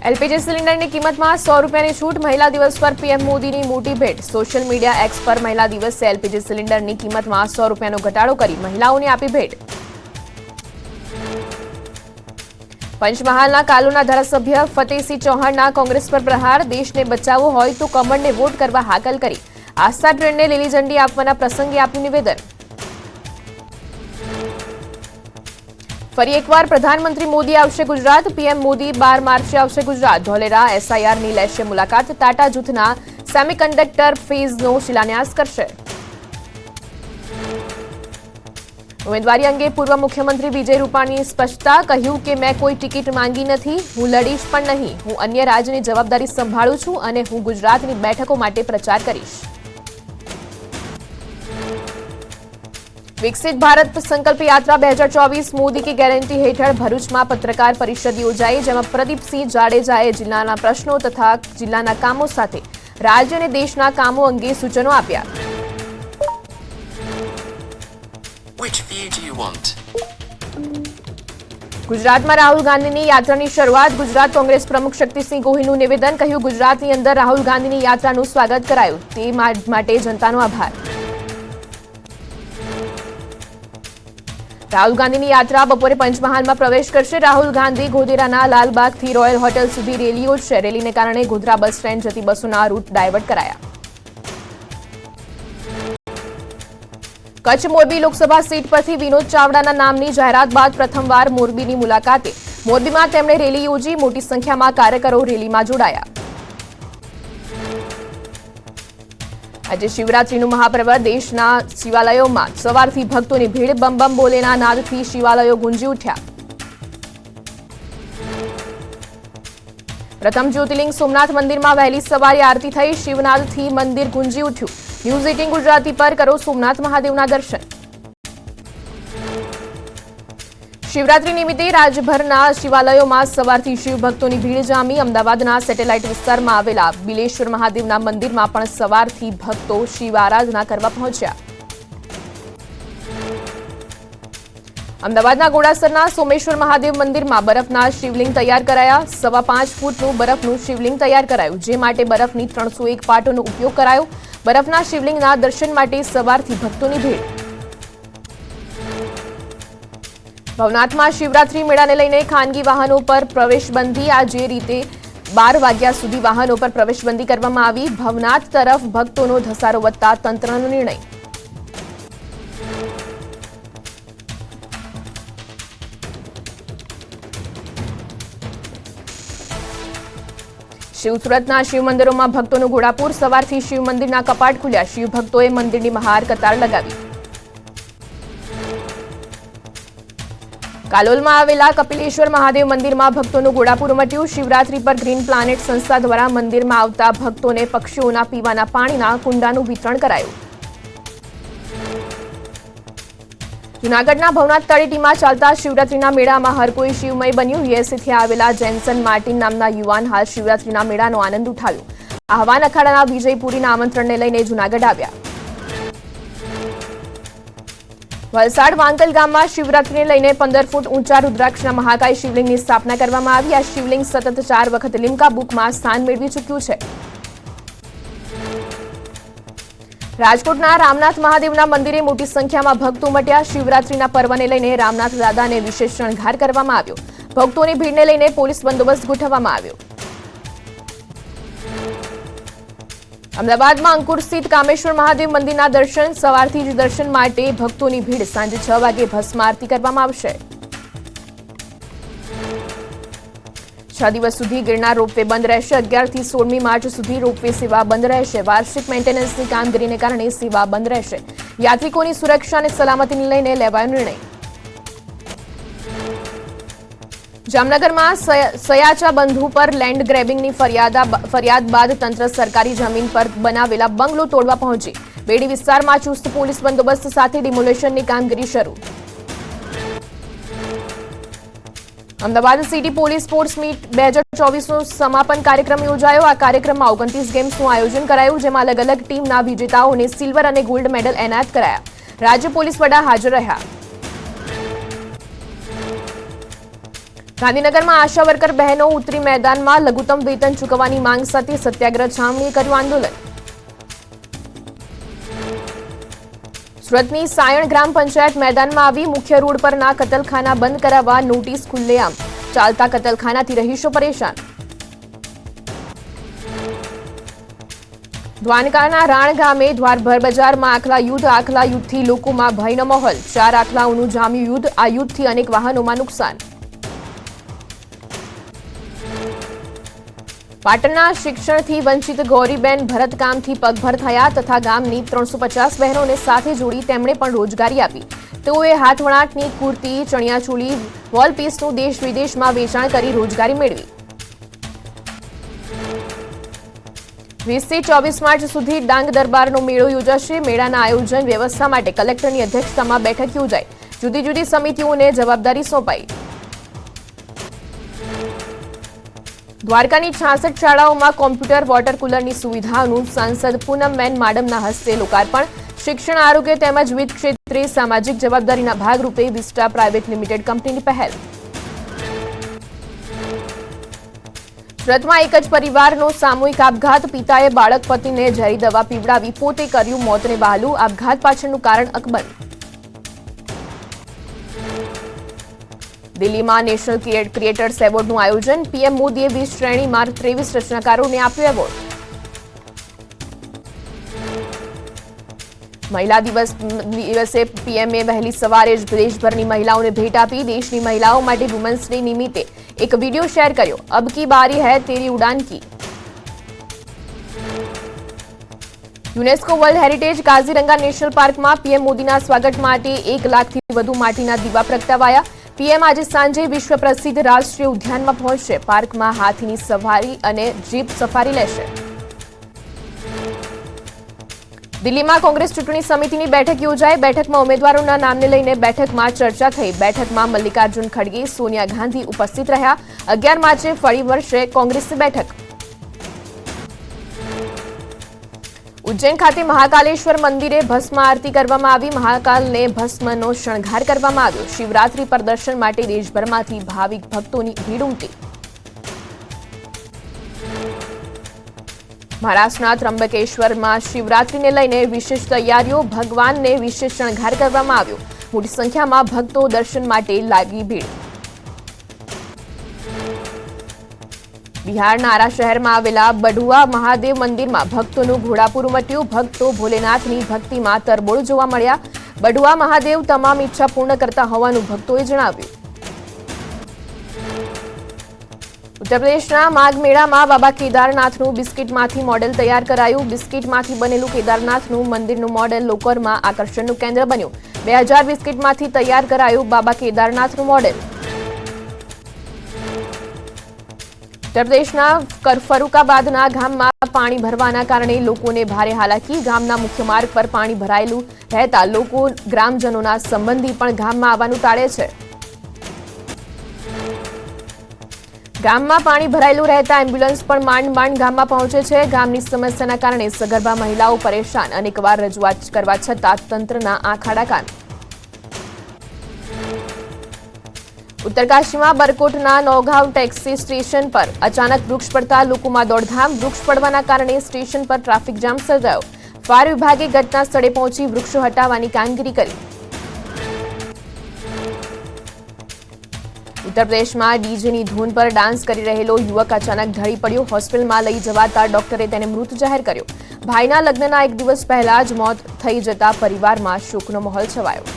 LPG cylinder की कीमत में 100 रुपया की छूट। महिला दिवस पर पीएम मोदी की मोटी भेट। सोशल मीडिया एक्स पर महिला दिवस से एलपीजी सिलिंडर की कीमत में 100 रुपया घटाडो करी महिलाओं ने आपी भेट। पंचमहालना कालोना धारासभ्य फतेहसिंह चौहाणना कांग्रेस पर प्रहार। देश ने बचावो होय तो कमळ ने वोट करवा हाकल करी। आस्था ट्रेन ने લીલી ઝંડી આપવાના પ્રસંગે આપ્યું નિવેદન। ફરી એકવાર પ્રધાનમંત્રી મોદી આવશે ગુજરાત। પીએમ મોદી 12 માર્ચે આવશે ગુજરાત। ધોલેરા એસઆઈઆરની લેશે મુલાકાત। ટાટા જૂથના સેમિકન્ડક્ટર ફેઝનો શિલાન્યાસ કરશે। ઉમેદવારી અંગે પૂર્વ મુખ્યમંત્રી વિજય રૂપાણીની સ્પષ્ટતા। કહ્યું કે મેં કોઈ ટિકિટ માંગી નથી, હું લડીશ પણ નહીં। હું અન્ય રાજ્યની જવાબદારી સંભાળું છું અને હું ગુજરાતની બેઠકો માટે પ્રચાર કરીશ। विकसित भारत संकल्प यात्रा 2024 मोदी की गेरंटी हेठळ भरूचमां पत्रकार परिषद योजाई। जेमां प्रदीपसिंह जाडेजाए जिल्लाना प्रश्नों तथा जिल्लाना कामों साथे राज्य अने देशना कामों अंगे सूचनो आप्या। गुजरातमां राहुल गांधीनी यात्रानी शरूआत। गुजरात कांग्रेस प्रमुख शक्तिसिंह गोहिलनुं निवेदन। कह્યું गुजरातनी अंदर राहुल गांधीनी यात्रानुं स्वागत करायुं, ते माटे जनतानो आभार। राहुल गांधी यात्रा बपोरे पंचमहाल में प्रवेश करशे। राहुल गांधी गोधेराना लालबाग थी रॉयल होटल सुधी रेली योजशे। रेली ने कारणे गोधरा बस स्टेन्ड जती बसोना रूट डायवर्ट कराया। कच्छ मोरबी लोकसभा सीट परथी विनोद चावडाना नामनी जाहेरात बाद प्रथमवार मोरबीनी मुलाकाते। मोरबीमां તેમણે રેલી યોજી। મોટી સંખ્યામાં કાર્યકરો રેલીમાં જોડાયા। આજે શિવરાત્રીનું મહાપર્વ। દેશના શિવાલયોમાં સવારથી ભક્તોની ભીડ। બમ બમ બોલેના નાદથી શિવાલયો ગુંજી ઉઠ્યા। પ્રથમ જ્યોતિર્લિંગ સોમનાથ મંદિરમાં વહેલી સવારે આરતી થઈ। શિવનાદથી મંદિર ગુંજી ઉઠ્યું। ન્યૂઝ 18 ગુજરાતી પર કરો સોમનાથ મહાદેવના દર્શન। શિવરાત્રી નિમિત્તે રાજ્યભરના શિવાલયોમાં સવારથી શિવભક્તોની ભીડ જામી। અમદાવાદના સેટેલાઇટ વિસ્તારમાં આવેલા બિલેશ્વર મહાદેવના મંદિરમાં પણ સવારથી ભક્તો શિવ આરાધના કરવા પહોંચ્યા। અમદાવાદના ઘોડાસરના સોમેશ્વર મહાદેવ મંદિરમાં બરફના શિવલિંગ તૈયાર કરાયા। 5.5 ફૂટનું બરફનું શિવલિંગ તૈયાર કરાયું, જે માટે બરફની 301 પાટોનો ઉપયોગ કરાયો। બરફના શિવલિંગના દર્શન માટે સવારથી ભક્તોની ભીડ। ભવનાથમાં શિવરાત્રી મેળાને લઈને ખાનગી વાહનો પર પ્રવેશબંધી। આ જે રીતે 12 વાગ્યા સુધી વાહનો પર પ્રવેશબંધી કરવામાં આવી। ભવનાથ તરફ ભક્તોનો ધસારો વધતા તંત્રનો નિર્ણય। શિવ સુરતના શિવ મંદિરોમાં ભક્તોનું ઘોડાપૂર। સવારથી શિવ મંદિરના કપાટ ખુલ્યા। શિવ ભક્તોએ મંદિરની બહાર કતાર લગાવી। કાલોલમાં આવેલા કપિલેશ્વર મહાદેવ મંદિરમાં ભક્તોનું ઘોડાપૂર ઉમટ્યું। શિવરાત્રી પર ગ્રીન પ્લાનેટ સંસ્થા દ્વારા મંદિરમાં આવતા ભક્તોને પક્ષીઓના પીવાના પાણીના કુંડાનું વિતરણ કરાયું। જૂનાગઢના ભવનાથ તળેટીમાં ચાલતા શિવરાત્રીના મેળામાં હર કોઈ શિવમય બન્યું। યુએસએથી આવેલા જેન્સન માર્ટિન નામના યુવાન હાલ શિવરાત્રીના મેળાનો આનંદ ઉઠાવ્યો। આહવાન અખાડાના વિજયપુરીના આમંત્રણને લઈને જૂનાગઢ આવ્યા। વલસાડ વાંકલ ગામમાં શિવરાત્રીને લઈને 15 ફૂટ ઊંચા રુદ્રાક્ષના મહાકાય શિવલિંગની સ્થાપના કરવામાં આવી। આ શિવલિંગ સતત 4 વખત લિમ્કા બુકમાં સ્થાન મેળવી ચૂક્યું છે। રાજકોટના રામનાથ મહાદેવના મંદિરે મોટી સંખ્યામાં ભક્તો ઉમટ્યા। શિવરાત્રીના પર્વને લઈને રામનાથ દાદાને વિશેષ શણગાર કરવામાં આવ્યો। ભક્તોની ભીડને લઈને પોલીસ બંદોબસ્ત ગોઠવવામાં આવ્યો। અમદાવાદમાં અંકુર સ્થિત કામેશ્વર મહાદેવ મંદિરના દર્શન। સવારથી જ દર્શન માટે ભક્તોની ભીડ। સાંજે 6 વાગે ભસ્મ આરતી કરવામાં આવશે। 6 દિવસ સુધી ગિરનાર રોપવે બંધ રહેશે। 11 થી 16મી માર્ચ સુધી રોપવે સેવા બંધ રહેશે। વાર્ષિક મેન્ટેનન્સની કામગીરીને કારણે સેવા બંધ રહેશે। યાત્રિકોની સુરક્ષા અને સલામતીને લઈને લેવાયો નિર્ણય। જામનગરમાં સયાચા બંધુ પર લેન્ડ ગ્રેબિંગની ફરિયાદ બાદ તંત્ર સરકારી જમીન પર બનાવેલા બંગલો તોડવા પહોંચી। બેડી વિસ્તારમાં ચુસ્ત પોલીસ બંદોબસ્ત સાથે ડિમોલેશનની કામગીરી શરૂ। Ahmedabad city police sports meet 2024નો સમાપન કાર્યક્રમ યોજાયો। આ કાર્યક્રમમાં 29 ગેમ્સનું આયોજન કરાયું, જેમાં અલગ અલગ ટીમના વિજેતાઓને સિલ્વર અને ગોલ્ડ મેડલ એનાયત કરાયા। રાજ્ય પોલીસ વડા હાજર રહ્યા। ગાંધીનગરમાં આશા વર્કર બહેનો ઉતરી મેદાનમાં લઘુત્તમ વેતન ચૂકવવાની માંગ સાથે સત્યાગ્રહ છાવણીએ કર્યું આંદોલન. સુરતની સાયણ ગ્રામ પંચાયત મેદાનમાં આવી મુખ્ય રોડ પરના કતલખાના બંધ કરાવવા નોટિસ ખુલ્લેઆમ. ચાલતા કતલખાનાથી રહીશો પરેશાન. દ્વારકાના રાણ ગામે દ્વારભર બજારમાં આખલા યુદ્ધથી લોકોમાં ભયનો માહોલ. 4 આખલાઓનું જામ્યું યુદ્ધ. આ યુદ્ધથી અનેક વાહનોમાં નુકસાન. પાટણના શિક્ષણથી વંચિત ગૌરીબેન ભરતકામથી પગભર થયા તથા ગામની 350 બહેનોને સાથે જોડી તેમણે પણ રોજગારી આપી. તેઓએ હાથવણાટની કુર્તી, ચણિયાચોળી, વોલપીસનું દેશ વિદેશમાં વેચાણ કરી રોજગારી મેળવી. 20 થી 24 માર્ચ સુધી ડાંગ દરબારનો મેળો યોજાશે. મેળાના આયોજન વ્યવસ્થા માટે કલેક્ટરની અધ્યક્ષતામાં બેઠક યોજાઈ. જુદી જુદી સમિતિઓને જવાબદારી સોંપાઈ. દ્વારકાની 66 શાળાઓમાં કોમ્પ્યુટર વોટર કુલરની સુવિધાઓનું સાંસદ પૂનમબેન માડમના હસ્તે લોકાર્પણ. શિક્ષણ, આરોગ્ય તેમજ વિવિધ ક્ષેત્રે સામાજિક જવાબદારીના ભાગરૂપે વિસ્ટા પ્રાઇવેટ લિમિટેડ કંપનીની પહેલ. સુરતમાં એક જ પરિવારનો સામૂહિક આપઘાત. પિતાએ બાળક પતિને ઝેરી દવા પીવડાવી પોતે કર્યું મોતને બહાલું. આપઘાત પાછળનું કારણ અકબંધ. દિલ્હીમાં નેશનલ ક્રિએટર્સ એવોર્ડનું આયોજન. પીએમ મોદીએ 20 શ્રેણીમાં 23 રચનાકારોને આપ્યો એવોર્ડ. મહિલા દિવસે પીએમએ વહેલી સવારે જ દેશભરની મહિલાઓને ભેટ આપી. દેશની મહિલાઓ માટે વુમન્સ ડે નિમિત્તે એક વિડીયો શેર કર્યો. અબ કી બારી હૈ તેરી ઉડાન કી. UNESCO world heritage Kaziranga national પાર્કમાં પીએમ મોદીના સ્વાગત માટે 1 લાખથી વધુ માટીના દીવા પ્રગટાવાયા. પીએમ આજે સાંજે વિશ્વ પ્રસિદ્ધ રાષ્ટ્રીય ઉદ્યાનમાં પહોંચશે. પાર્કમાં હાથીની સવારી અને જીપ સફારી લેશે. દિલ્હીમાં કોંગ્રેસ ચૂંટણી સમિતિની બેઠક યોજાઈ. બેઠકમાં ઉમેદવારોના નામને લઈને બેઠકમાં ચર્ચા થઈ. બેઠકમાં મલ્લિકાર્જુન ખડગે, સોનિયા ગાંધી ઉપસ્થિત રહ્યા. 11 માર્ચે ફરી મળશે કોંગ્રેસની બેઠક. ઉજ્જૈન ખાતે મહાકાલેશ્વર મંદિરે ભસ્મ આરતી કરવામાં આવી. મહાકાલને ભસ્મનો શણગાર કરવામાં આવ્યો. શિવરાત્રી પર દર્શન માટે દેશભરમાંથી ભાવિક ભક્તોની ભીડ ઉમટી. મહારાષ્ટ્રના ત્રંબકેશ્વરમાં શિવરાત્રીને લઈને વિશેષ તૈયારીઓ. ભગવાનને વિશેષ શણગાર કરવામાં આવ્યો. મોટી સંખ્યામાં ભક્તો દર્શન માટે લાગી ભીડ. બિહારના આરા શહેરમાં આવેલા બઢુઆ મહાદેવ મંદિરમાં ભક્તોનું ઘોડાપૂર ઉમટ્યું. ભક્તો ભોલેનાથની ભક્તિમાં તરબોળ જોવા મળ્યા. બઢુઆ મહાદેવ તમામ ઈચ્છા પૂર્ણ કરતા હોવાનું ભક્તોએ જણાવ્યું. ઉત્તર પ્રદેશના માઘ મેળામાં બાબા કેદારનાથનું બિસ્કિટમાંથી મોડેલ તૈયાર કરાયું. બિસ્કિટમાંથી બનેલું કેદારનાથનું મંદિરનું મોડેલ લોકરમાં આકર્ષણનું કેન્દ્ર બન્યું. 2000 બિસ્કિટમાંથી તૈયાર કરાયું બાબા કેદારનાથનું મોડેલ. ઉત્તર પ્રદેશના ફરુકાબાદના ગામમાં પાણી ભરવાના કારણે લોકોને ભારે હાલાકી. ગામના મુખ્ય માર્ગ પર પાણી ભરાયેલું રહેતા લોકો ગ્રામજનોના સંબંધી પણ ગામમાં આવવાનું ટાળે છે. ગામમાં પાણી ભરાયેલું રહેતા એમ્બ્યુલન્સ પણ માંડ ગામમાં પહોંચે છે. ગામની સમસ્યાના કારણે સગર્ભા મહિલાઓ પરેશાન. અનેકવાર રજૂઆત કરવા છતાં તંત્રના આંખાડા કાન. ઉત્તરકાશીમાં બરકોટના નોગાંવ ટેક્સી સ્ટેશન પર અચાનક વૃક્ષ પડતા લોકોમાં દોડધામ. વૃક્ષ પડવાના કારણે સ્ટેશન પર ટ્રાફિક જામ સર્જાયો. ફાયર વિભાગે ઘટના સ્થળે પહોંચી વૃક્ષો હટાવવાની કામગીરી કરી. ઉત્તર પ્રદેશમાં ડીજેની ધૂન પર ડાન્સ કરી રહેલો યુવક અચાનક ઢળી પડ્યો. હોસ્પિટલમાં લઈ જવાતા ડોક્ટરે તેને મૃત જાહેર કર્યો. ભાઈના લગ્નના 1 દિવસ પહેલા જ મોત થઈ જતા પરિવારમાં શોકનો માહોલ છવાયો.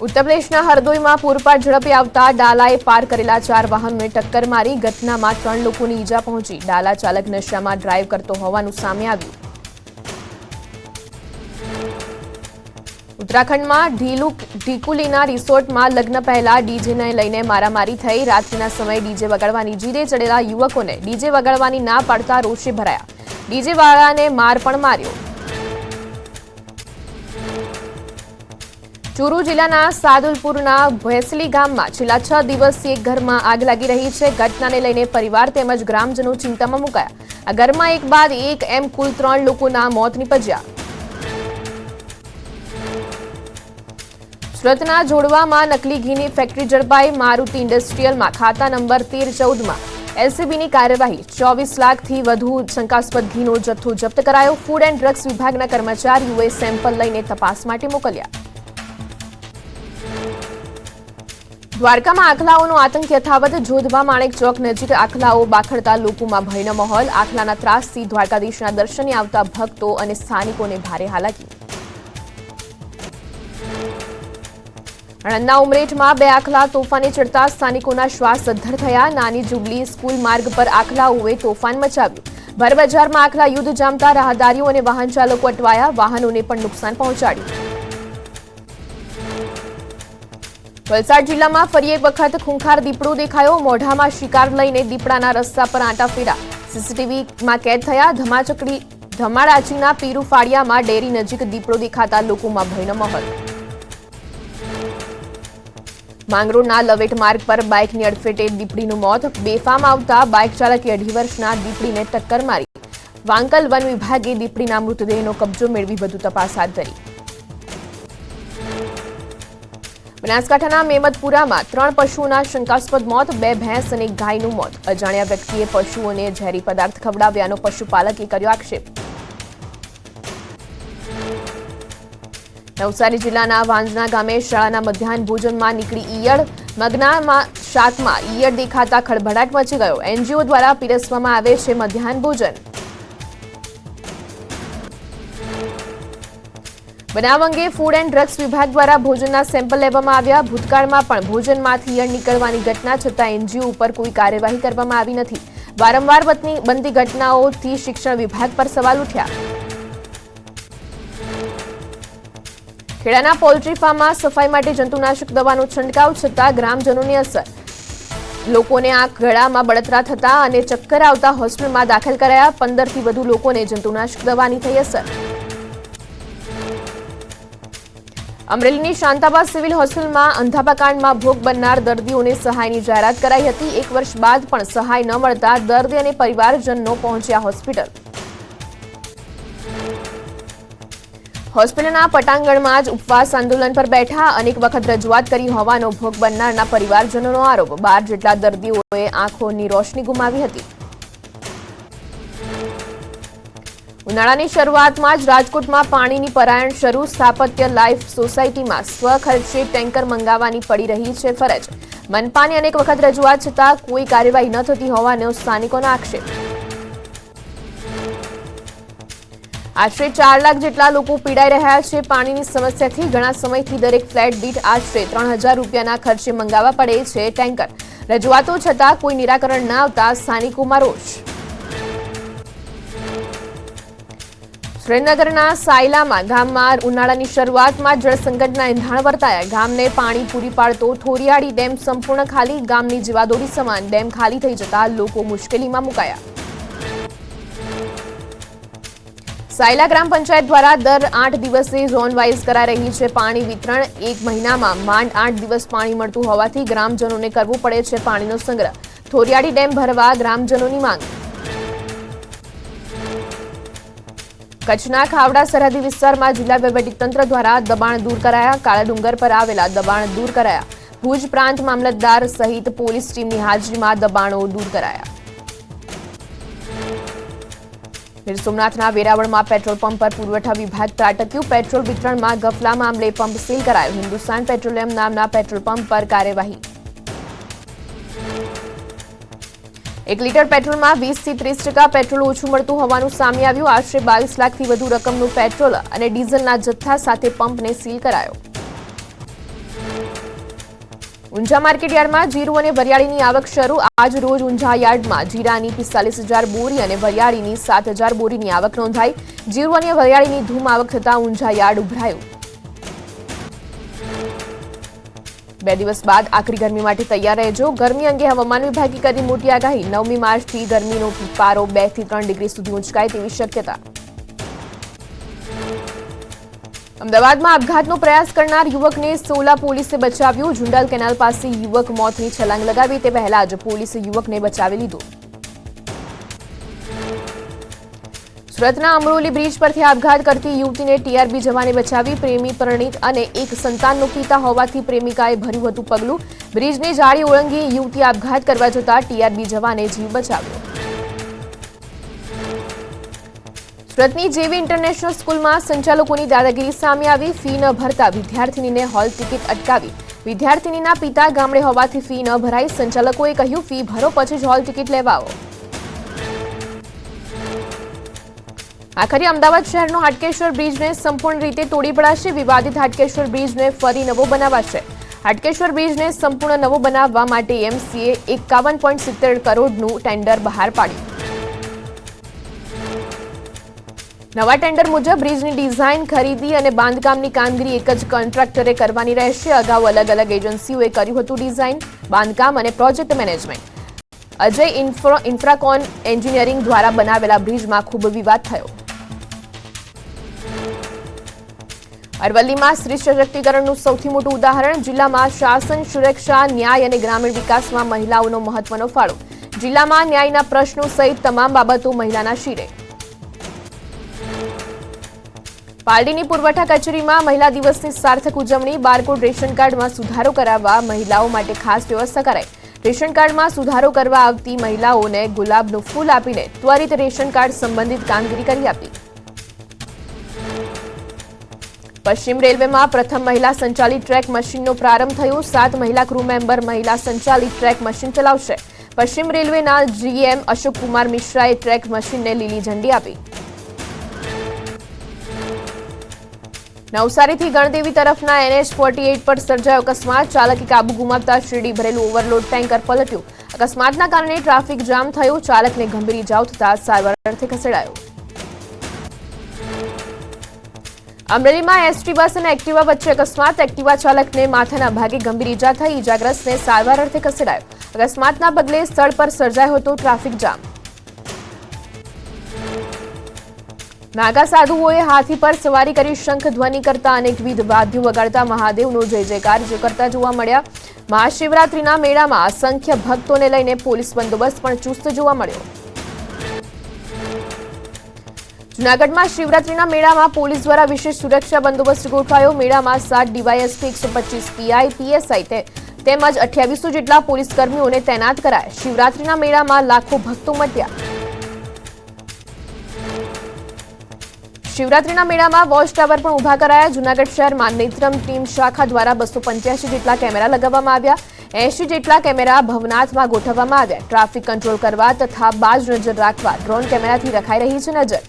ઉત્તર પ્રદેશના હરદોઈમાં પૂરપાટ ઝડપે આવતા ડાલાએ પાર કરેલા 4 વાહનોને ટક્કર મારી. ઘટનામાં 3 લોકોની ઈજા પહોંચી. ડાલા ચાલક નશામાં ડ્રાઈવ કરતો હોવાનું સામે આવ્યું. ઉત્તરાખંડમાં ઢીકુલીના રિસોર્ટમાં લગ્ન પહેલા ડીજેને લઈને મારામારી થઈ. રાત્રિના સમયે ડીજે વગાડવાની જીદે ચડેલા યુવકોને ડીજે વગાડવાની ના પાડતા રોષે ભરાયા. ડીજે વાળાને માર પણ માર્યો. ચૂરુ જિલ્લાના સાદુલપુરના ભેસલી ગામમાં છેલ્લા 6 દિવસથી એક ઘરમાં આગ લાગી રહી છે. ઘટનાને લઈને પરિવાર તેમજ ગ્રામજનો ચિંતામાં મુકાયા. આ ઘરમાં એક બાદ એક એમ કુલ 3 લોકોના મોત નીપજ્યા. સુરતના જોડવામાં નકલી ઘીની ફેક્ટરી ઝડપાઈ. મારુતિ ઇન્ડસ્ટ્રીયલમાં ખાતા નંબર 13-14માં એલસીબીની કાર્યવાહી. 24 લાખથી વધુ શંકાસ્પદ ઘીનો જથ્થો જપ્ત કરાયો. ફૂડ એન્ડ ડ્રગ્સ વિભાગના કર્મચારીઓએ સેમ્પલ લઈને તપાસ માટે મોકલ્યા. દ્વારકામાં આખલાઓનો આતંક યથાવત. જોધવા માણેક ચોક નજીક આખલાઓ બાખડતા લોકોમાં ભયનો માહોલ. આખલાના ત્રાસથી દ્વારકાધીશના દર્શને આવતા ભક્તો અને સ્થાનિકોને ભારે હાલાકી. આણંદના ઉમરેઠમાં 2 આખલા તોફાને ચડતા સ્થાનિકોના શ્વાસ અદ્ધર થયા. નાની જુબલી સ્કૂલ માર્ગ પર આખલાઓએ તોફાન મચાવ્યું. ભર બજારમાં આખલા યુદ્ધ જામતા રાહદારીઓ અને વાહન ચાલકો અટવાયા. વાહનોને પણ નુકસાન પહોંચાડ્યું. વલસાડ જિલ્લામાં ફરી એક વખત ખૂંખાર દીપડો દેખાયો. મોઢામાં શિકાર લઈને દીપડાના રસ્તા પર આંટા ફેરા. સીસીટીવીમાં કેદ થયા. ધમાડાચીના પીરુ ફાળિયામાં ડેરી નજીક દીપડો દેખાતા લોકોમાં ભયનો માહોલ. માંગરોળના લવેટ માર્ગ પર બાઇકની અડફેટે દીપડીનું મોત. બેફામ આવતા બાઇક ચાલકે 2.5 વર્ષના દીપડીને ટક્કર મારી. વાંકલ વન વિભાગે દીપડીના મૃતદેહનો કબજો મેળવી વધુ તપાસ હાથ ધરી. બનાસકાંઠાના મેમદપુરામાં 3 પશુઓના શંકાસ્પદ મોત. 2 ભેંસ અને 1 ગાયનું મોત. અજાણ્યા વ્યક્તિએ પશુઓને ઝેરી પદાર્થ ખવડાવ્યાનો પશુપાલકે કર્યો આક્ષેપ. નવસારી જિલ્લાના વાંજણા ગામે શાળાના મધ્યાહન ભોજનમાં નીકળી ઈયળ. મગનામાં શાકમાં ઈયળ દેખાતા ખળભળાટ મચી ગયો. એનજીઓ દ્વારા પીરસવામાં આવે છે મધ્યાહન ભોજન. બનાવ અંગે ફૂડ એન્ડ ડ્રગ્સ વિભાગ દ્વારા ભોજનના સેમ્પલ લેવામાં આવ્યા. ભૂતકાળમાં પણ ભોજનમાંથી ઈયળ નીકળવાની ઘટના છતાં એનજીઓ ઉપર કોઈ કાર્યવાહી કરવામાં આવી નથી. વારંવાર બનતી ઘટનાઓથી શિક્ષણ વિભાગ પર સવાલ ઉઠ્યા. ખેડાના પોલ્ટ્રી ફાર્મમાં સફાઈ માટે જંતુનાશક દવાનો છંટકાવ છતાં ગ્રામજનોની અસર. લોકોને આંખ ગળામાં બળતરા થતા અને ચક્કર આવતા હોસ્પિટલમાં દાખલ કરાયા. 15થી વધુ લોકોને જંતુનાશક દવાની થઈ અસર. અમરેલીની શાંતાબા સિવિલ હોસ્પિટલમાં અંધાપાકાંડમાં ભોગ બનનાર દર્દીઓને સહાયની જાહેરાત કરાઈ હતી. 1 વર્ષ બાદ પણ સહાય ન મળતા દર્દી અને પરિવારજનો પહોંચ્યા હોસ્પિટલ. હોસ્પિટલના પટાંગણમાં જ ઉપવાસ આંદોલન પર બેઠા. અનેક વખત રજૂઆત કરી હોવાનો ભોગ બનનારના પરિવારજનોનો આરોપ. 12 જેટલા દર્દીઓએ આંખોની રોશની ગુમાવી હતી. ઉનાળાની શરૂઆતમાં જ રાજકોટમાં પાણીની પરાયણ શરૂ. સ્થાપત્ય લાઈફ સોસાયટીમાં સ્વખર્ચે ટેન્કર મંગાવવાની પડી રહી છે ફરજ. મનપાની અનેક વખત રજૂઆત છતાં કોઈ કાર્યવાહી ન થતી હોવાનો સ્થાનિકોનો આક્ષેપ. આશરે 4 લાખ જેટલા લોકો પીડાઈ રહ્યા છે પાણીની સમસ્યાથી. ઘણા સમયથી દરેક ફ્લેટ દીઠ આશરે 3000 રૂપિયાના ખર્ચે મંગાવવા પડે છે ટેન્કર. રજૂઆતો છતાં કોઈ નિરાકરણ ન આવતા સ્થાનિકોમાં રોષ. સુરેન્દ્રનગરના સાયલામાં ગામમાં ઉનાળાની શરૂઆતમાં જળસંકટના એંધાણ વર્તાયા. ગામને પાણી પૂરી પાડતો થોરિયાળી ડેમ સંપૂર્ણ ખાલી. ગામની જીવાદોરી સમાન ડેમ ખાલી થઈ જતા લોકો મુશ્કેલીમાં મુકાયા. સાયલા ગ્રામ પંચાયત દ્વારા દર 8 દિવસે ઝોન વાઇઝ કરાઈ રહી છે પાણી વિતરણ. 1 મહિનામાં માંડ 8 દિવસ પાણી મળતું હોવાથી ગ્રામજનોને કરવો પડે છે પાણીનો સંગ્રહ. થોરિયાળી ડેમ ભરવા ગ્રામજનોની માંગ. કચ્છના ખાવડા સરહદી વિસ્તારમાં જિલ્લા વહીવટીતંત્ર દ્વારા દબાણ દૂર કરાયા. કાળા ડુંગર પર આવેલા દબાણ દૂર કરાયા. ભુજ પ્રાંત મામલતદાર સહિત પોલીસ ટીમની હાજરીમાં દબાણો દૂર કરાયા. ગીર સોમનાથના વેરાવળમાં પેટ્રોલ પંપ પર પુરવઠા વિભાગ ત્રાટક્યું. પેટ્રોલ વિતરણમાં ગફલા મામલે પંપ સીલ કરાયો. હિન્દુસ્તાન પેટ્રોલિયમ નામના પેટ્રોલ પંપ પર કાર્યવાહી. 1 લીટર પેટ્રોલમાં 20થી 30% પેટ્રોલ ઓછું મળતું હોવાનું સામે આવ્યું. આશરે 22 લાખથી વધુ રકમનું પેટ્રોલ અને ડીઝલના જથ્થા સાથે પંપને સીલ કરાયો. ઊંઝા માર્કેટ યાર્ડમાં જીરું અને વરિયાળીની આવક શરૂ. આજ રોજ ઊંઝા યાર્ડમાં જીરાની 45,000 બોરી અને વરિયાળીની 7,000 બોરીની આવક નોંધાઈ. જીરું અને વરિયાળીની ધૂમ આવક થતા ઊંઝા યાર્ડ ઉભરાયું. 2 દિવસ બાદ આકરી ગરમી માટે તૈયાર રહેજો. ગરમી અંગે હવામાન વિભાગે કરી મોટી આગાહી. 9મી માર્ચથી ગરમીનો પારો 2 થી 3 ડિગ્રી સુધી ઊંચકાય તેવી શક્યતા. અમદાવાદમાં આપઘાતનો પ્રયાસ કરનાર યુવકને સોલા પોલીસે બચાવ્યો. ઝુંડાલ કેનાલ પાસે યુવક મોતની છલાંગ લગાવી તે પહેલા જ પોલીસે યુવકને બચાવી લીધો. સુરતના અમરોલી બ્રિજ પરથી આપઘાત કરતી યુવતીને ટીઆરબી જવાને બચાવી. પ્રેમી પરિણીત અને એક સંતાનનો પિતા હોવાથી પ્રેમિકાએ ભર્યું હતું પગલું. બ્રિજની જાળી ઓળંગી યુવતી આપઘાત કરવા જતા ટીઆરબી જવાને જીવ બચાવ્યો. સુરતની જેવી ઇન્ટરનેશનલ સ્કૂલમાં સંચાલકોની દાદાગીરી સામે આવી. ફી ન ભરતા વિદ્યાર્થીનીને હોલ ટિકિટ અટકાવી. વિદ્યાર્થીનીના પિતા ગામડે હોવાથી ફી ન ભરાઈ. સંચાલકોએ કહ્યું, ફી ભરો પછી જ હોલ ટિકિટ લેવા આવો. આખરે અમદાવાદ શહેરનો હાટકેશ્વર બ્રિજને સંપૂર્ણ રીતે તોડી પડાશે. વિવાદિત હાટકેશ્વર બ્રિજને ફરી નવો બનાવાશે. હાટકેશ્વર બ્રિજને સંપૂર્ણ નવો બનાવવા માટે એમસીએ 51.70 કરોડનું ટેન્ડર બહાર પાડ્યું. નવા ટેન્ડર મુજબ બ્રિજની ડિઝાઇન, ખરીદી અને બાંધકામની કામગીરી એક જ કોન્ટ્રાક્ટરે કરવાની રહેશે. અગાઉ અલગ અલગ એજન્સીઓએ કર્યું હતું ડિઝાઇન, બાંધકામ અને પ્રોજેક્ટ મેનેજમેન્ટ. અજય ઇન્ફ્રાકોન એન્જિનિયરિંગ દ્વારા બનાવેલા બ્રિજમાં ખૂબ વિવાદ થયો. અરવલ્લીમાં સ્ત્રી સશક્તિકરણનું સૌથી મોટું ઉદાહરણ. જિલ્લામાં શાસન, સુરક્ષા, ન્યાય અને ગ્રામીણ વિકાસમાં મહિલાઓનો મહત્વનો ફાળો. જિલ્લામાં ન્યાયના પ્રશ્નો સહિત તમામ બાબતો મહિલાના શિરે. પાલડીની પુરવઠા કચેરીમાં મહિલા દિવસની સાર્થક ઉજવણી. બારકોડ રેશન કાર્ડમાં સુધારો કરાવવા મહિલાઓ માટે ખાસ વ્યવસ્થા કરાઈ. રેશન કાર્ડમાં સુધારો કરવા આવતી મહિલાઓને ગુલાબનું ફૂલ આપીને ત્વરિત રેશન કાર્ડ સંબંધિત કામગીરી કરી આપી. પશ્ચિમ રેલવેમાં પ્રથમ મહિલા સંચાલિત ટ્રેક મશીનનો પ્રારંભ થયો. 7 મહિલા ક્રૂ મેમ્બર મહિલા સંચાલિત ટ્રેક મશીન ચલાવશે. પશ્ચિમ રેલવેના જીએમ અશોક કુમાર મિશ્રાએ ટ્રેક મશીનને લીલી ઝંડી આપી. નવસારીથી ગણદેવી તરફના NH48 પર સર્જાયો અકસ્માત. ચાલકે કાબુ ગુમાવતા શેરડી ભરેલું ઓવરલોડ ટેન્કર પલટ્યું. અકસ્માતના કારણે ટ્રાફિક જામ થયો. ચાલકને ગંભીર ઇજાઓ થતા સારવાર અર્થે ખસેડાયો. અમરેલીમાં એસટી બસ અને એક્ટિવા વચ્ચે અકસ્માત. એક્ટિવા ચાલકને માથાના ભાગે ગંભીર ઇજા થઈ. ઇજાગ્રસ્તને સારવાર અર્થે ખસેડાયો. અકસ્માતના પગલે સ્થળ પર સર્જાયો હતો ટ્રાફિક જામ. નાગા સાધુઓએ હાથી પર સવારી કરી શંખ ધ્વનિ કરતા અનેકવિધ વાદ્યો વગાડતા મહાદેવનો જય જયકાર કરતા જોવા મળ્યા. મહાશિવરાત્રીના મેળામાં અસંખ્ય ભક્તોને લઈને પોલીસ બંદોબસ્ત પણ ચુસ્ત જોવા મળ્યો. જૂનાગઢમાં શિવરાત્રીના મેળામાં પોલીસ દ્વારા વિશેષ સુરક્ષા બંદોબસ્ત ગોઠવાયો. મેળામાં 7 ડીવાયએસપી, 125 પીઆઈ, પીએસઆઈ તેમજ 2800 જેટલા પોલીસ કર્મીઓને તૈનાત કરાયા. શિવરાત્રીના મેળામાં લાખો ભક્તો ઉમટ્યા. શિવરાત્રીના મેળામાં વોચ ટાવર પણ ઉભા કરાયા. જૂનાગઢ શહેરમાં નેત્રમ ટીમ શાખા દ્વારા 285 જેટલા કેમેરા લગાવવામાં આવ્યા. 80 જેટલા કેમેરા ભવનાથમાં ગોઠવવામાં આવ્યા. ટ્રાફિક કંટ્રોલ કરવા તથા બાજ નજર રાખવા ડ્રોન કેમેરાથી રખાઈ રહી છે નજર.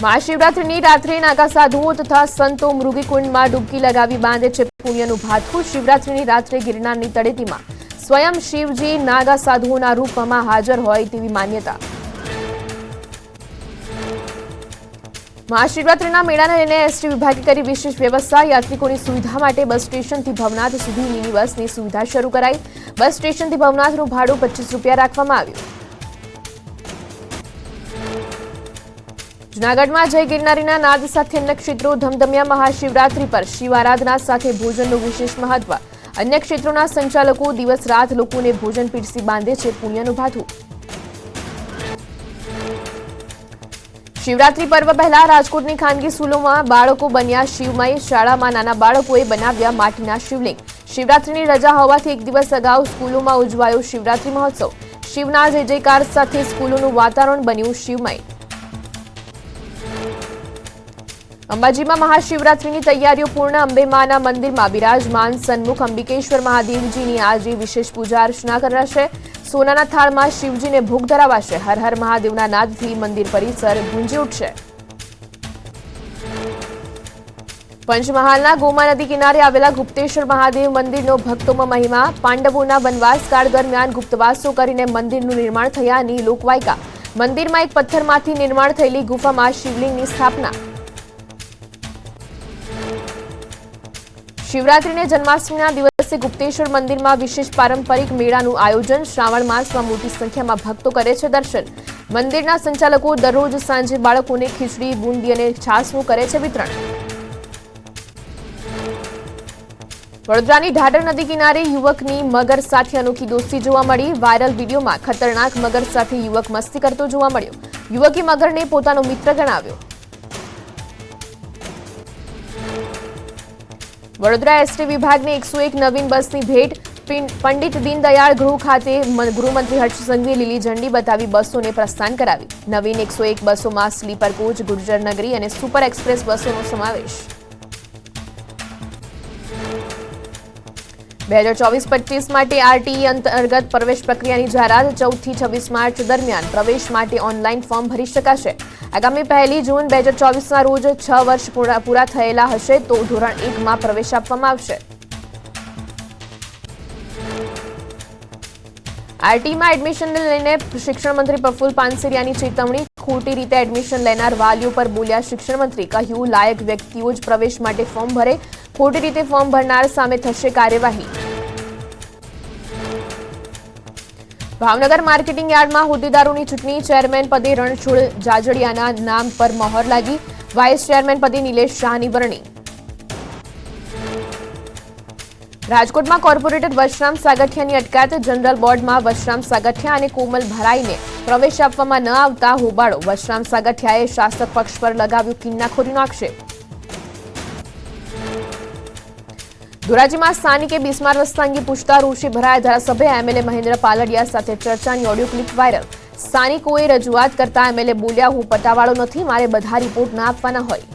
મહાશિવરાત્રીની રાત્રે નાગા સાધુઓ તથા સંતો મૃગીકુંડમાં ડૂબકી લગાવી બાંધે છે પુણ્યનું ભાથું. શિવરાત્રીની રાત્રે ગિરનારની તળેટીમાં સ્વયં શિવજી નાગા સાધુઓના રૂપમાં હાજર હોય તેવી માન્યતા. મહાશિવરાત્રીના મેળાને લઈને એસટી વિભાગે કરી વિશેષ વ્યવસ્થા. યાત્રિકોની સુવિધા માટે બસ સ્ટેશનથી ભવનાથ સુધી મિની બસની સુવિધા શરૂ કરાઈ. બસ સ્ટેશનથી ભવનાથનું ભાડું ₹25 રાખવામાં આવ્યું. જૂનાગઢમાં જય ગિરનારીના નાદ સાથે અન્ય ક્ષેત્રો ધમધમ્યા. મહાશિવરાત્રી પર શિવ આરાધના સાથે ભોજનનું વિશેષ મહત્વ. અન્ય ક્ષેત્રોના સંચાલકો દિવસ રાત લોકોને ભોજન પીરસી બાંધે છે પુણ્યનું ભાથું. શિવરાત્રી પર્વ પહેલા રાજકોટની ખાનગી સ્કૂલોમાં બાળકો બન્યા શિવમય. શાળામાં નાના બાળકોએ બનાવ્યા માટીના શિવલિંગ. શિવરાત્રીની રજા હોવાથી એક દિવસ અગાઉ સ્કૂલોમાં ઉજવાયો શિવરાત્રી મહોત્સવ. શિવના જય જયકાર સાથે સ્કૂલોનું વાતાવરણ બન્યું શિવમય. અંબાજીમાં મહાશિવરાત્રીની તૈયારીઓ પૂર્ણ. અંબેમાના મંદિરમાં બિરાજમાન સન્મુખ અંબિકેશ્વર મહાદેવજીની આજે વિશેષ પૂજા અર્ચના કરાશે. સોનાના થાળમાં શિવજીને ભોગ ધરાવાશે. હર હર મહાદેવના નાદથી મંદિર પરિસર ગુંજી ઉઠશે. પંચમહાલના ગોમા નદી કિનારે આવેલા ગુપ્તેશ્વર મહાદેવ મંદિરનો ભક્તોમાં મહિમા. પાંડવોના વનવાસકાળ દરમિયાન ગુપ્તવાસો કરીને મંદિરનું નિર્માણ થયાની લોકવાયકા. મંદિરમાં એક પથ્થરમાંથી નિર્માણ થયેલી ગુફામાં શિવલિંગની સ્થાપના. શિવરાત્રીને જન્માષ્ટમીના દિવસે ગુપ્તેશ્વર મંદિરમાં વિશેષ પારંપરિક મેળાનું આયોજન. શ્રાવણ માસમાં મોટી સંખ્યામાં ભક્તો કરે છે દર્શન. મંદિરના સંચાલકો દરરોજ સાંજે બાળકોને ખીચડી, બુંદી અને છાશનું કરે છે વિતરણ. વડોદરાની ઢાઢર નદી કિનારે યુવકની મગર સાથે અનોખી દોસ્તી જોવા મળી। વાયરલ વિડીયોમાં ખતરનાક મગર સાથે યુવક મસ્તી કરતો જોવા મળ્યો। યુવકે મગરને પોતાનો મિત્ર ગણાવ્યો। વડોદરા એસટી વિભાગને 101 નવીન બસની ભેટ। પંડિત દીનદયાળ ગૃહ ખાતે ગૃહમંત્રી હર્ષ સંઘવીએ લીલી ઝંડી બતાવી બસોને પ્રસ્થાન કરાવી। નવીન 101 બસોમાં સ્લીપર કોચ, ગુર્જર નગરી અને સુપર એક્સપ્રેસ બસોનો સમાવેશ। 2024-25 માટે આરટીઈ અંતર્ગત પ્રવેશ પ્રક્રિયાની જાહેરાત। 14 થી 26 માર્ચ દરમિયાન પ્રવેશ માટે ઓનલાઈન ફોર્મ ભરી શકાશે। આગામી 1 જૂન 2024ના રોજ 6 વર્ષ પૂરા થયેલા હશે તો ધોરણ 1માં પ્રવેશ આપવામાં આવશે। આરટીઈમાં એડમિશનને લઈને શિક્ષણ મંત્રી પ્રફુલ્લ પાનસેરિયાની ચેતવણી। ખોટી રીતે એડમિશન લેનાર વાલીઓ પર બોલ્યા શિક્ષણ મંત્રી। કહ્યું, લાયક વ્યક્તિઓ જ પ્રવેશ માટે ફોર્મ ભરે, ખોટી રીતે ફોર્મ ભરનાર સામે થશે કાર્યવાહી। ભાવનગર માર્કેટિંગ યાર્ડમાં હોદ્દેદારોની ચૂંટણી। ચેરમેન પદે રણછોડ જાજડિયાના નામ પર મહોર લાગી। વાઇસ ચેરમેન પદે નિલેશ શાહની વરણી। રાજકોટમાં કોર્પોરેટર વશરામ સાગઠિયાની અટકાયત। જનરલ બોર્ડમાં વશરામ સાગઠિયા અને કોમલ ભરાઈને પ્રવેશ આપવામાં ન આવતા હોબાળો। વશરામ સાગઠિયાએ શાસક પક્ષ પર લગાવ્યો કિન્નાખોરીનો આક્ષેપ। ધોરાજીમાં સ્થાનિકે બિસ્માર રસ્તા અંગે પૂછતા રોષે ભરાયા ધારાસભ્ય। એમએલએ મહેન્દ્ર પાલડિયા સાથે ચર્ચાની ઓડિયો ક્લિપ વાયરલ। સ્થાનિકોએ રજૂઆત કરતા એમએલએ બોલ્યા, હું પટ્ટાવાળો નથી, મારે બધા રિપોર્ટ ના આપવાના હોય।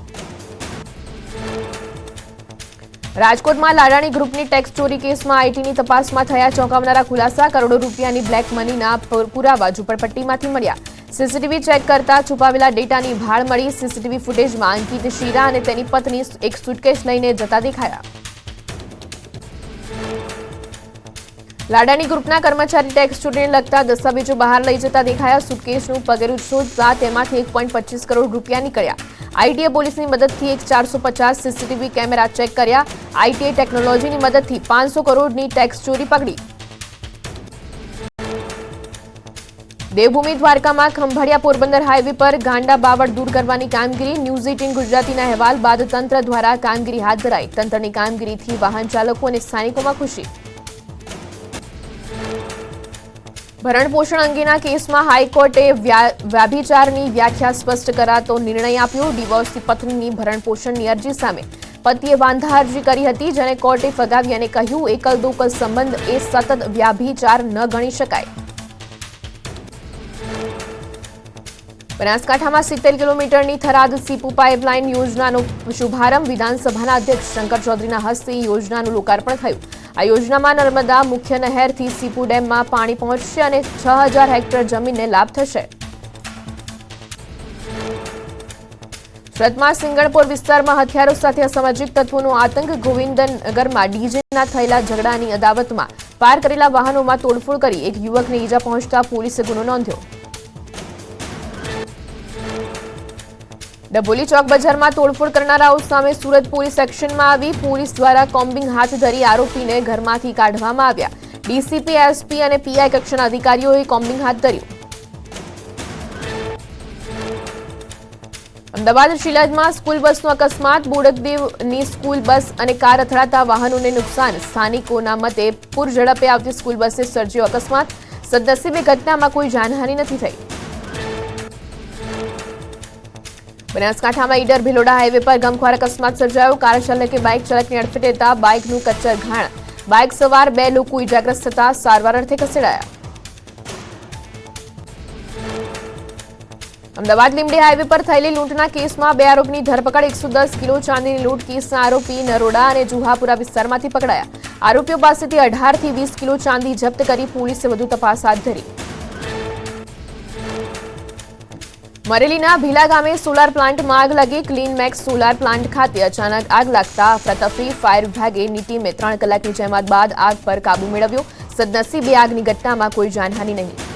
રાજકોટમાં લાડાણી ગ્રુપની ટેક્સ ચોરી કેસમાં આઈટીની તપાસમાં થયા ચોંકાવનારા ખુલાસા। કરોડો રૂપિયાની બ્લેક મનીના પુરાવા ઝુંપડપટ્ટીમાંથી મળ્યા। સીસીટીવી ચેક કરતા છુપાવેલા ડેટાની ભાળ મળી। સીસીટીવી ફૂટેજમાં અંકિત શીરા અને તેની પત્ની એક સુટકેસ લઈને જતા દેખાયા। લાડાણી ગ્રુપના કર્મચારી ટેક્સ ચોરીને લગતા દસ્તાવેજો બહાર લઈ જતા દેખાયા। સુટકેસનું પગેરું શોધતા તેમાંથી 1.25 કરોડ રૂપિયા નીકળ્યા। આઈટીએ પોલીસની મદદથી 450 સીસીટીવી કેમેરા ચેક કર્યા। આઈટીએ ટેકનોલોજીની મદદથી 500 કરોડની ટેક્સ ચોરી પકડી। દેવભૂમિ દ્વારકામાં ખંભાળિયા પોરબંદર હાઈવે પર ગાંડા બાવળ દૂર કરવાની કામગીરી। ન્યૂઝ 18 ગુજરાતીના અહેવાલ બાદ તંત્ર દ્વારા કામગીરી હાથ ધરાઈ। તંત્રની કામગીરીથી વાહન ચાલકો અને સ્થાનિકોમાં ખુશી। ભરણ પોષણ અંગેના કેસમાં હાઈકોર્ટે વ્યભિચારની વ્યાખ્યા સ્પષ્ટ કરાતો નિર્ણય આપ્યો। ડિવોર્સની પત્નીની ભરણ પોષણની અરજી સામે પતિએ વાંધા અરજી કરી હતી, જેને કોર્ટે ફગાવી અને કહ્યું, એકલ દોકલ સંબંધ એ સતત વ્યભિચાર ન ગણી શકાય। બનાસકાંઠામાં 70 કિલોમીટરની થરાદ સીપુ પાઇપલાઇન યોજનાનો શુભારંભ। વિધાનસભાના અધ્યક્ષ શંકર ચૌધરીના હસ્તે યોજનાનું લોકાર્પણ થયું। આ યોજનામાં નર્મદા મુખ્ય નહેરથી સીપુ ડેમમાં પાણી પહોંચશે અને 6000 હેક્ટર જમીનને લાભ થશે। સુરતમાં સિંગણપોર વિસ્તારમાં હથિયારો સાથે અસામાજિક તત્વોનો આતંક। ગોવિંદનગરમાં ડીજેના થયેલા ઝઘડાની અદાવતમાં પાર કરેલા વાહનોમાં તોડફોડ કરી એક યુવકને ઈજા પહોંચતા પોલીસે ગુનો નોંધ્યો। ડભોલી ચોક બજારમાં તોડફોડ કરનારાઓ સામે સુરત પોલીસ એક્શનમાં આવી। પોલીસ દ્વારા કોમ્બિંગ હાથ ધરી આરોપીને ઘરમાંથી કાઢવામાં આવ્યા। ડીસીપી, એસપી અને પીઆઈ કક્ષાના અધિકારીઓએ કોમ્બિંગ હાથ ધર્યું। અમદાવાદ શિલાજમાં સ્કૂલ બસનો અકસ્માત। બોડકદેવની સ્કૂલ બસ અને કાર અથડાતા વાહનોને નુકસાન। સ્થાનિકોના મતે પૂર ઝડપે આવતી સ્કૂલ બસે સર્જ્યો અકસ્માત। સદનસીબે ઘટનામાં કોઈ જાનહાનિ નથી થઈ। બનાસકાંઠામાં ઈડર ભિલોડા હાઈવે પર ગમખ્વાર અકસ્માત સર્જાયો। કાર ચાલકે બાઇક ચાલકને અડફેટે લેતા બાઇકનું કચ્ચર ઘાણ। બાઇક સવાર 2 લોકો ઈજાગ્રસ્ત થતા સારવાર અર્થે ખસેડાયા। અમદાવાદ લીંબડી હાઈવે પર થયેલી લૂંટના કેસમાં 2 આરોપીની ધરપકડ। 110 કિલો ચાંદીની લૂંટ કેસના આરોપી નરોડા અને જુહાપુરા વિસ્તારમાંથી પકડાયા। આરોપીઓ પાસેથી 18 થી 20 કિલો ચાંદી જપ્ત કરી પોલીસે વધુ તપાસ હાથ ધરી। મરેલીના ભીલા ગામે સોલાર પ્લાન્ટમાં આગ લાગી। ક્લીન મેક્સ સોલાર પ્લાન્ટ ખાતે અચાનક આગ લાગતા અફરાતફરી। ફાયર વિભાગની ટીમે 3 કલાકની જહેમત બાદ આગ પર કાબુ મેળવ્યો। સદનસીબે આગની ઘટનામાં કોઈ જાનહાનિ નહીં।